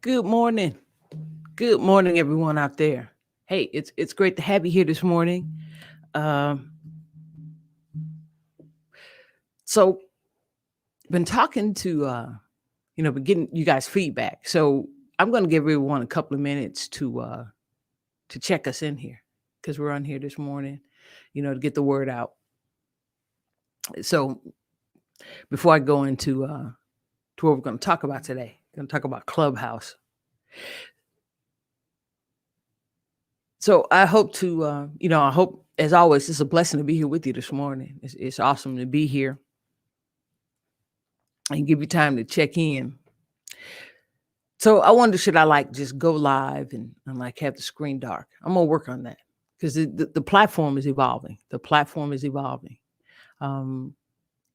Good morning. Good morning, everyone out there. Hey, it's great to have you here this morning. Um, so been talking to been getting you guys feedback. So I'm going to give everyone a couple of minutes to check us in here because we're on here this morning, to get the word out. So before I go into to what we're going to talk about today, I'm going to talk about Clubhouse. So I hope to, I hope as always, it's a blessing to be here with you this morning. It's awesome to be here and give you time to check in. So I wonder, should I like just go live and like have the screen dark? I'm gonna work on that because the platform is evolving. The platform is evolving, um,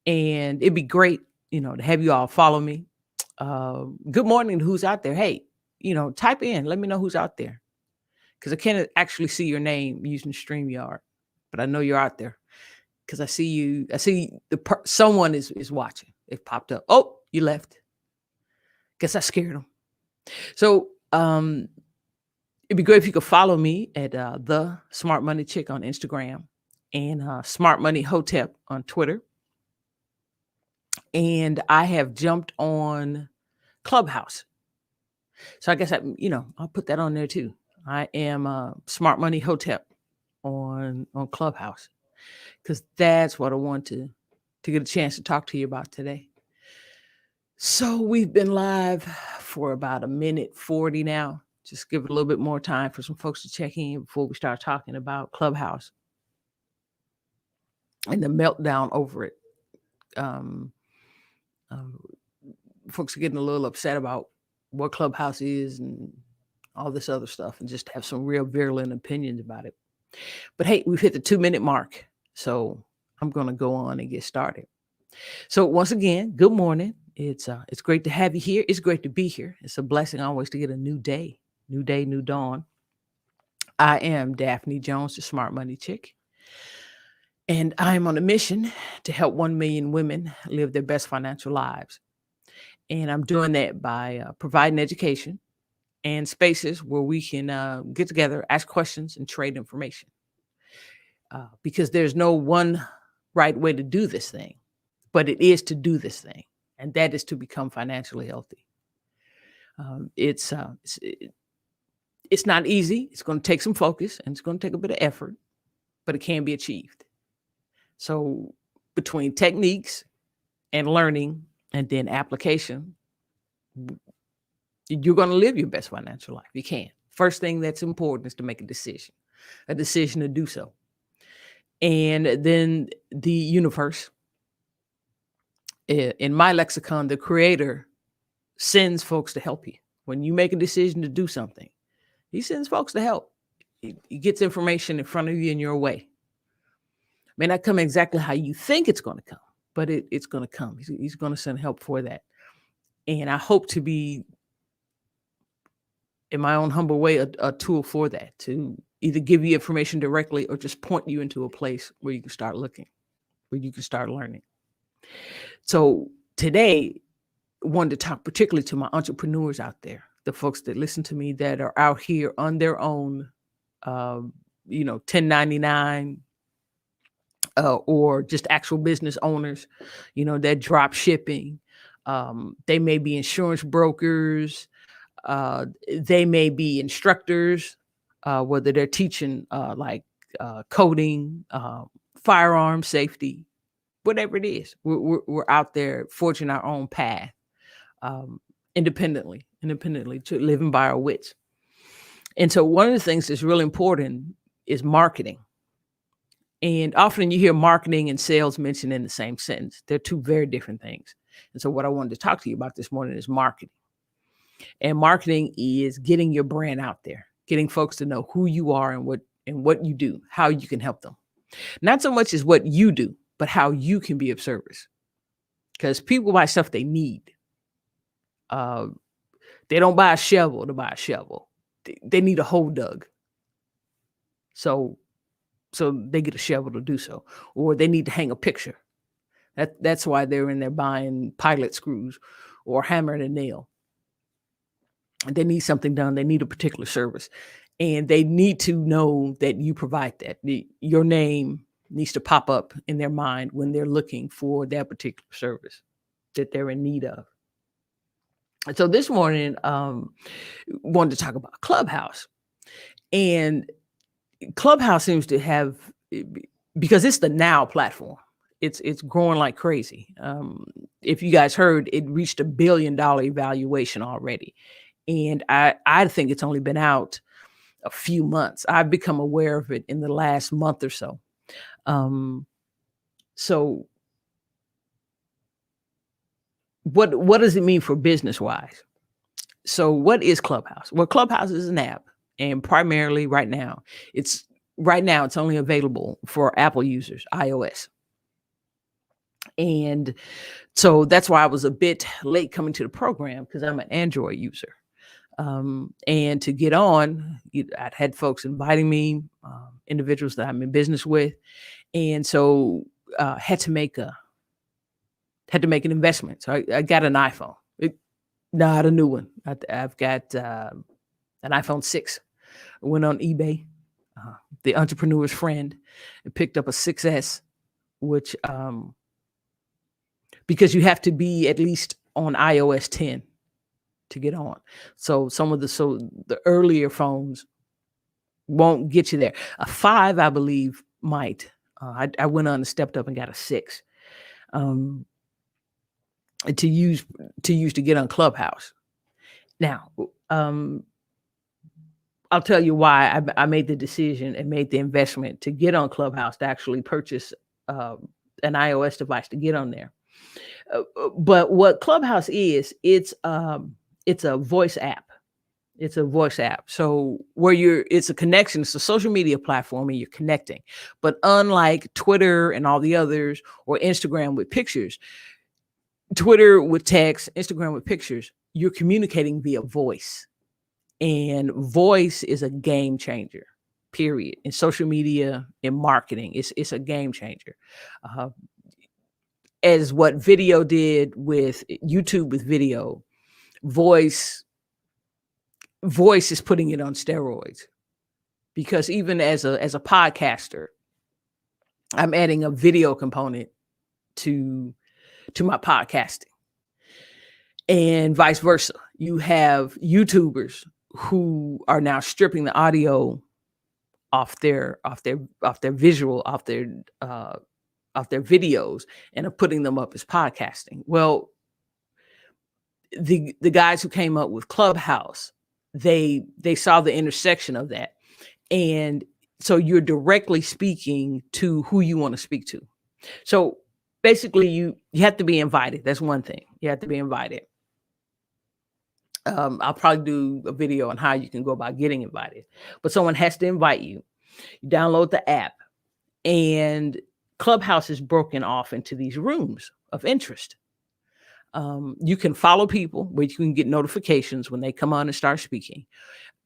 and it'd be great, to have you all follow me. Good morning to who's out there. Hey, type in. Let me know who's out there because I can't actually see your name using StreamYard, but I know you're out there because I see you. I see someone is watching. It popped up. Oh, you left. Guess I scared them. So it'd be great if you could follow me at the Smart Money Chick on Instagram and Smart Money Hotep on Twitter. And I have jumped on Clubhouse. So I guess I'll put that on there too. I am Smart Money Hotep on Clubhouse because that's what I want to get a chance to talk to you about today. So we've been live for about a minute 40 now. Just give it a little bit more time for some folks to check in before we start talking about Clubhouse and the meltdown over it. Folks are getting a little upset about what Clubhouse is and all this other stuff and just have some real virulent opinions about it. But hey, we've hit the 2-minute mark. So I'm going to go on and get started. So once again, good morning. It's great to have you here. It's great to be here. It's a blessing always to get a new day, new dawn. I am Daphne Jones, the Smart Money Chick, and I am on a mission to help 1 million women live their best financial lives. And I'm doing that by providing education and spaces where we can get together, ask questions, and trade information. Because there's no one right way to do this thing, but it is to do this thing, and that is to become financially healthy. It's not easy. It's going to take some focus and it's going to take a bit of effort, but it can be achieved. So between techniques and learning and then application, you're going to live your best financial life. You can. First thing that's important is to make a decision to do so. And then the universe, in my lexicon, the creator sends folks to help you. When you make a decision to do something, he sends folks to help. He gets information in front of you in your way. May not come exactly how you think it's going to come, but it's going to come. He's going to send help for that. And I hope to be, in my own humble way, a tool for that, to either give you information directly or just point you into a place where you can start looking, where you can start learning. So today, I wanted to talk particularly to my entrepreneurs out there, the folks that listen to me that are out here on their own, 1099, or just actual business owners, that drop shipping. They may be insurance brokers. They may be instructors, whether they're teaching coding, firearm safety, whatever it is. We're out there forging our own path, independently, to living by our wits. And so one of the things that's really important is marketing. And often you hear marketing and sales mentioned in the same sentence. They're two very different things. And so what I wanted to talk to you about this morning is marketing. And marketing is getting your brand out there, getting folks to know who you are and what you do, how you can help them. Not so much as what you do, but how you can be of service. Because people buy stuff they need. They don't buy a shovel to buy a shovel. They need a hole dug. So they get a shovel to do so. Or they need to hang a picture. That's why they're in there buying pilot screws or hammer and a nail. They need something done. They need a particular service, and they need to know that you provide that. Your name needs to pop up in their mind when they're looking for that particular service that they're in need of. And so this morning, wanted to talk about Clubhouse. And Clubhouse seems to have, because it's the now platform, it's growing like crazy. If you guys heard, it reached $1 billion evaluation already. And I think it's only been out a few months. I've become aware of it in the last month or so. So what does it mean for business wise? So what is Clubhouse? Well, Clubhouse is an app, and primarily right now it's only available for Apple users, iOS. And so that's why I was a bit late coming to the program, because I'm an Android user. And to get on, I'd had folks inviting me, individuals that I'm in business with. And so had to make an investment. So I got an iPhone, not a new one. I've got an iPhone 6. I went on eBay, the entrepreneur's friend, and picked up a 6S, which because you have to be at least on iOS 10 to get on. So the earlier phones won't get you there. A 5, I believe, might. I went on and stepped up and got a 6 to use to get on Clubhouse. Now, I'll tell you why I made the decision and made the investment to get on Clubhouse, to actually purchase an iOS device to get on there. But what Clubhouse is, it's a voice app. It's a voice app. So it's a connection. It's a social media platform, and you're connecting. But unlike Twitter and all the others, or Instagram with pictures, Twitter with text, Instagram with pictures, you're communicating via voice. And voice is a game changer, period. In social media, in marketing, it's a game changer. As what video did with YouTube with video, voice is putting it on steroids. Because even as a podcaster, I'm adding a video component to my podcasting, and vice versa. You have YouTubers who are now stripping the audio off their visual, off their videos, and are putting them up as podcasting. Well, the guys who came up with Clubhouse, they saw the intersection of that. And so you're directly speaking to who you want to speak to. So basically you have to be invited. That's one thing. You have to be invited. I'll probably do a video on how you can go about getting invited, but someone has to invite you. You download the app, and Clubhouse is broken off into these rooms of interest. You can follow people where you can get notifications when they come on and start speaking,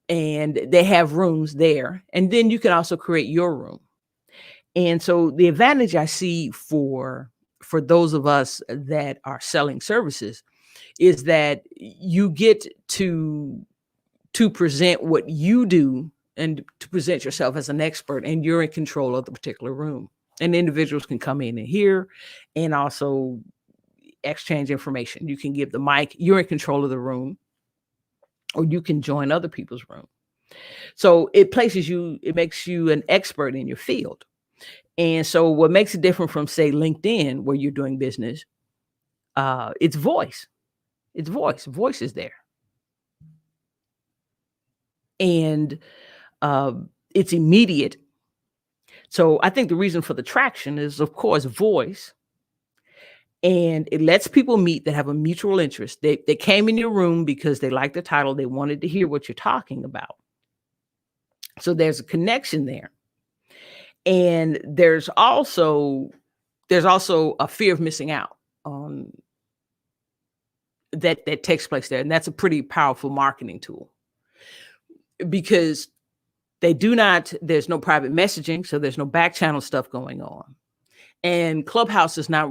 and they have rooms there. And then you can also create your room. And so the advantage I see for those of us that are selling services is that you get to present what you do, and to present yourself as an expert, and you're in control of the particular room. And individuals can come in and hear, and also exchange information. You can give the mic, you're in control of the room, or you can join other people's room. So it makes you an expert in your field. And so what makes it different from, say, LinkedIn, where you're doing business, it's voice. It's voice. Voice is there. And it's immediate. So I think the reason for the traction is, of course, voice. And it lets people meet that have a mutual interest. They came in your room because they liked the title. They wanted to hear what you're talking about. So there's a connection there. And there's also a fear of missing out on that takes place there. And that's a pretty powerful marketing tool, because there's no private messaging. So there's no back channel stuff going on. And Clubhouse does not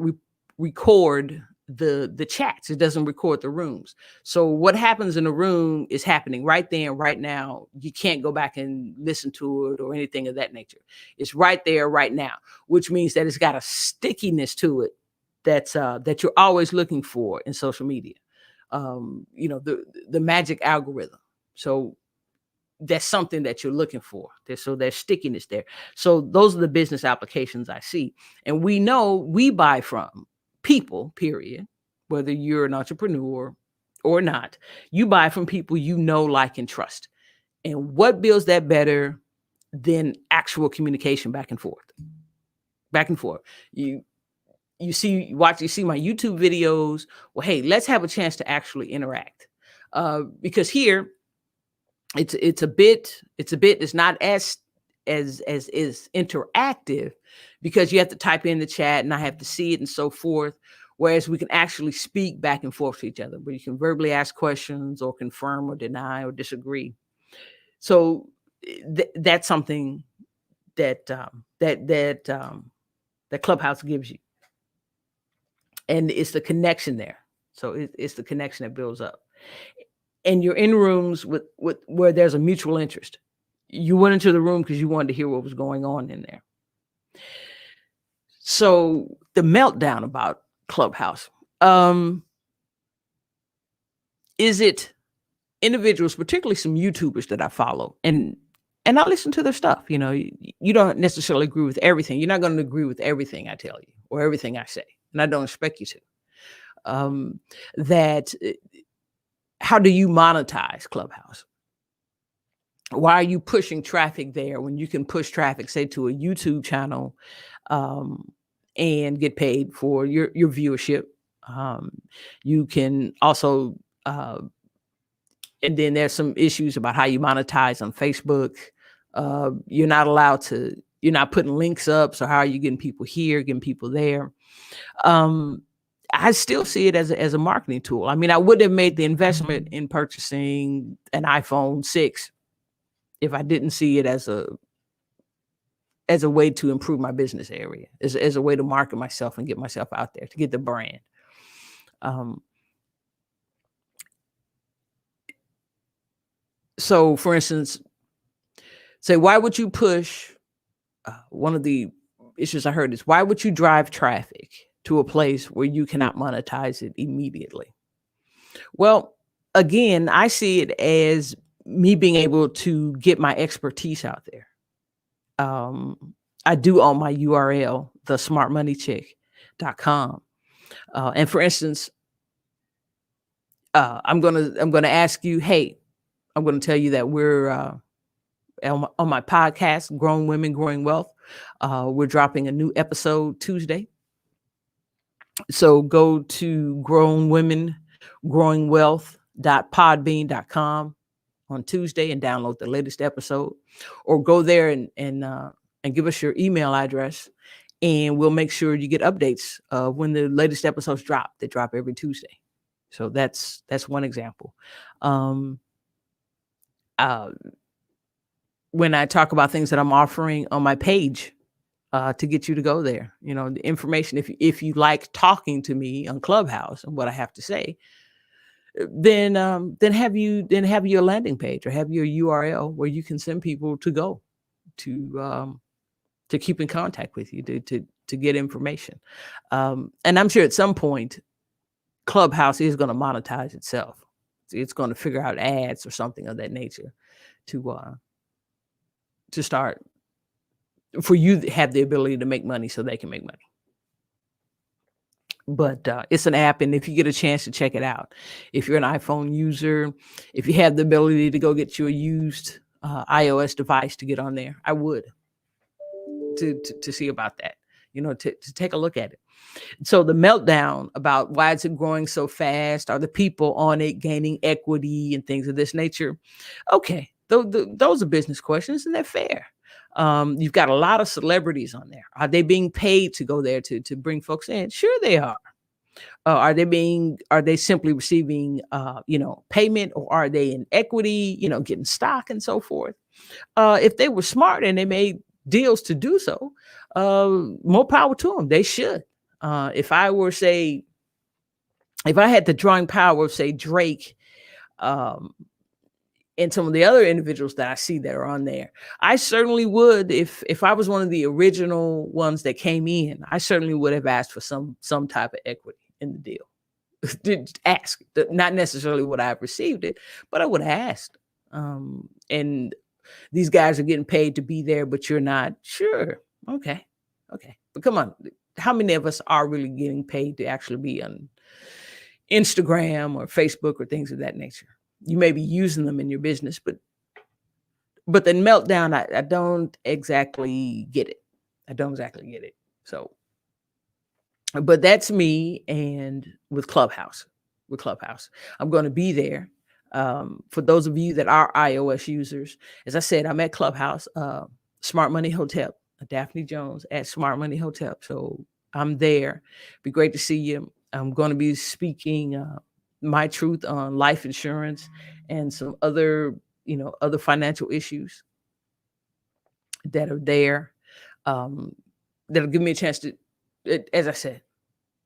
record the chats. It doesn't record the rooms. So what happens in the room is happening right there and right now. You can't go back and listen to it or anything of that nature. It's right there right now, which means that it's got a stickiness to it that you're always looking for in social media. The magic algorithm. So that's something that you're looking for. So there's stickiness there. So those are the business applications I see. And we know we buy from people, period. Whether you're an entrepreneur or not, you buy from people you know, like, and trust. And what builds that better than actual communication back and forth? Back and forth. You see my YouTube videos. Well, hey, let's have a chance to actually interact. Because here it's not as interactive, because you have to type in the chat and I have to see it and so forth. Whereas we can actually speak back and forth to each other, where you can verbally ask questions or confirm or deny or disagree. So that's something that Clubhouse gives you, and it's the connection there. So it's the connection that builds up. And you're in rooms with where there's a mutual interest. You went into the room because you wanted to hear what was going on in there. So the meltdown about Clubhouse, is it individuals, particularly some YouTubers that I follow, and I listen to their stuff. You don't necessarily agree with everything. You're not going to agree with everything I tell you or everything I say, and I don't expect you to. How do you monetize Clubhouse? Why are you pushing traffic there when you can push traffic, say, to a YouTube channel, and get paid for your viewership? You can also, and then there's some issues about how you monetize on Facebook. You're not putting links up. So how are you getting people here, getting people there? I still see it as a marketing tool. I mean, I wouldn't have made the investment in purchasing an iPhone 6 if I didn't see it as a way to improve my business area, as a way to market myself and get myself out there, to get the brand. So, for instance, say, why would you push? One of the issues I heard is, why would you drive traffic to a place where you cannot monetize it immediately? Well, again, I see it as me being able to get my expertise out there. I do own my URL, thesmartmoneychick.com. And for instance, I'm gonna ask you, hey, I'm gonna tell you that we're on my podcast, Grown Women, Growing Wealth. We're dropping a new episode Tuesday. So go to grownwomengrowingwealth.podbean.com on Tuesday and download the latest episode, or go there and give us your email address, and we'll make sure you get updates when the latest episodes drop. They drop every Tuesday. So that's one example. When I talk about things that I'm offering on my page, to get you to go there, the information, if you like talking to me on Clubhouse and what I have to say, then have your landing page, or have your URL where you can send people to go to keep in contact with you, to get information. And I'm sure at some point Clubhouse is going to monetize itself. It's going to figure out ads or something of that nature to start, for you to have the ability to make money so they can make money. But it's an app, and if you get a chance to check it out, if you're an iPhone user, if you have the ability to go get you a used iOS device to get on there, I would, to see about that, to take a look at it. So the meltdown about why is it growing so fast? Are the people on it gaining equity and things of this nature? Okay, those are business questions, and they're fair. You've got a lot of celebrities on there. Are they being paid to go there to bring folks in? Sure, they are. Are they simply receiving, payment, or are they in equity, getting stock and so forth? If they were smart and they made deals to do so, more power to them. They should. If I were, say, if I had the drawing power of, say, Drake, um, and some of the other individuals that I see that are on there, I certainly would, if I was one of the original ones that came in, I certainly would have asked for some type of equity in the deal. Ask, not necessarily would I have received it, but I would have asked. And these guys are getting paid to be there, but you're not. Sure, okay, but come on, how many of us are really getting paid to actually be on Instagram or Facebook or things of that nature? You may be using them in your business, but then Meltdown, I don't exactly get it. So, but that's me. And with Clubhouse, I'm going to be there. For those of you that are iOS users, as I said, I'm at Clubhouse, Smart Money Hotel, Daphne Jones at Smart Money Hotel. So I'm there. Be great to see you. I'm going to be speaking my truth on life insurance and some other, other financial issues that are there. That'll give me a chance to, as I said,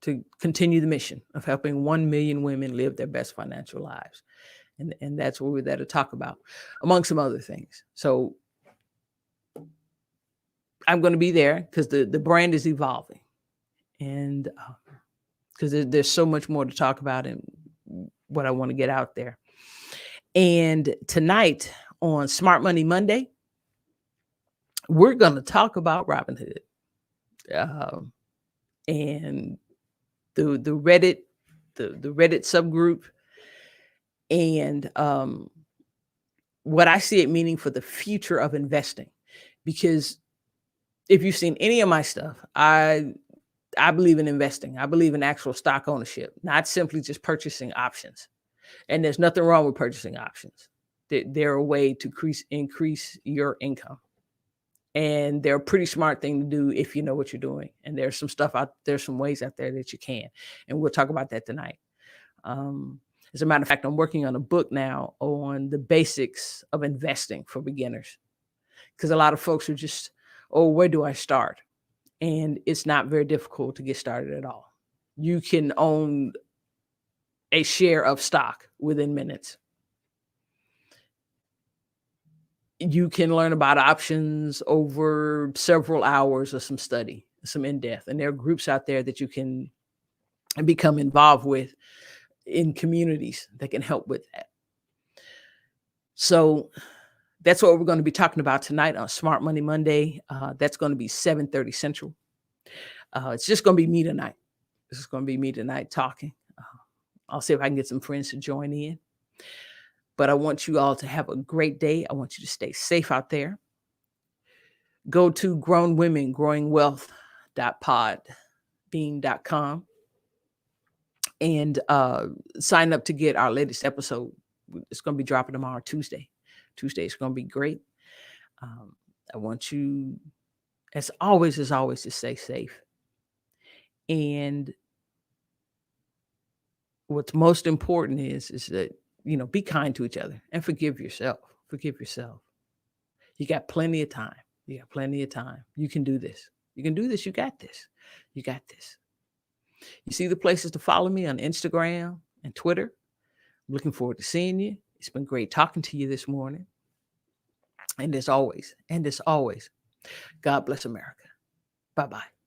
to continue the mission of helping 1 million women live their best financial lives. And that's what we're there to talk about, among some other things. So I'm going to be there because the brand is evolving. And because there's so much more to talk about and what I want to get out there. And tonight on Smart Money Monday, we're going to talk about Robinhood and the Reddit, the Reddit subgroup, and what I see it meaning for the future of investing. Because if you've seen any of my stuff, I believe in investing. I believe in actual stock ownership, not simply just purchasing options. And there's nothing wrong with purchasing options. They're a way to increase your income. And they're a pretty smart thing to do if you know what you're doing. And there's some ways out there that you can. And we'll talk about that tonight. As a matter of fact, I'm working on a book now on the basics of investing for beginners. Because a lot of folks are just, where do I start? And it's not very difficult to get started at all. You can own a share of stock within minutes. You can learn about options over several hours of some study, some in-depth. And there are groups out there that you can become involved with in communities that can help with that. So that's what we're going to be talking about tonight on Smart Money Monday. That's going to be 7:30 Central. It's just going to be me tonight. This is going to be me tonight talking. I'll see if I can get some friends to join in. But I want you all to have a great day. I want you to stay safe out there. Go to grownwomengrowingwealth.podbean.com and sign up to get our latest episode. It's going to be dropping tomorrow, Tuesday. Tuesday is going to be great. I want you, as always, to stay safe. And what's most important is that, be kind to each other and forgive yourself. You got plenty of time. You can do this. You got this. You see the places to follow me on Instagram and Twitter. I'm looking forward to seeing you. It's been great talking to you this morning. And as always, God bless America. Bye-bye.